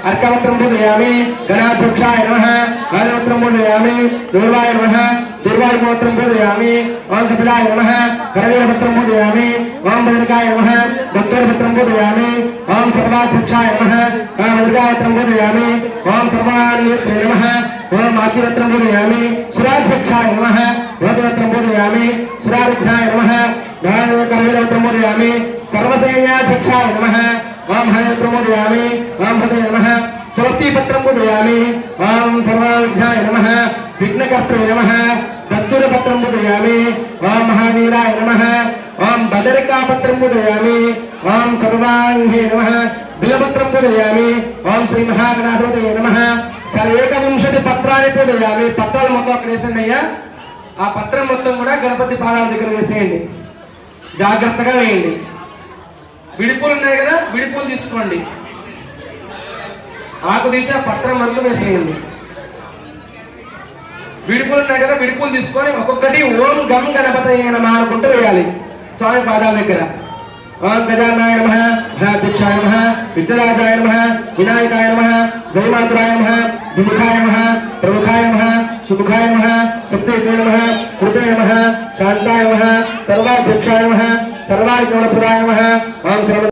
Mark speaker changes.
Speaker 1: अर्कवत्रं पूजयामि गणाध्यक्षाय नमः गानवत्रं पूजयामि दूर्वाय नमः दुर्वायुपत्रं पूजयामि ओम कपिलाय नमः करवीरपत्रं पूजयामि ओम भद्रकाय नमः दत्तपत्रं पूजयामि ओम सर्वाध्यक्षाय नमः मृगावत्रं पूजयामि ओम सर्वान्यत्रे नमः ओम माचिवत्रं पूजयामि सुराध्यक्षाय नमः वधवत्रं पूजयामि सुरारुघ्नाय नमः करवीरपत्रं पूजयामि सर्वसैन्याध्यक्षाय नमः ओम हरिवत्रं पूजयामि ओम हृदय नमः तुलसीपत्रं पूजयामि ओम सर्वविघ्नाय नमः विघ्नकर्तृ नमः दत्तूरपत्रं पूजयामि ओम महावीराय नमः ओम बदरिकापत्रं पूजयामि ओम सर्वांगे नमः बिलपत्रं पूजयामि ओम श्री महागणाधिपतये नमः सर्वेकविंशति पत्राणि पूजयामि పత్రాలు మొత్తం అక్కడ వేసేయండి అయ్యా ఆ పత్రం మొత్తం కూడా గణపతి పాదాల దగ్గర వేసేయండి జాగ్రత్తగా వేయండి విడిపూలు ఉన్నాయి కదా విడిపూలు తీసుకోండి ఆకు తీసి ఆ పత్రం వరకు వేసేయండి విడిపూలు ఉన్నాయి కదా విడిపూలు తీసుకొని ఒక్కొక్కటి ఓం గం గణపతయే నమః అనుకుంటూ వేయాలి స్వామి పాదాల దగ్గర ओम गजाननाय नमः गणाध्यक्षाय नमः विद्याराजाय नमः विनायकाय नमः जयमातुराय नमः विमुखाय नमः प्रमुखाय नमः सुमुखाय नमः सप्तैते नमः कृते नमः शान्ताय नमः सर्वाध्यक्षाय नमः सर्वाय गुणप्रदाय नमः ओम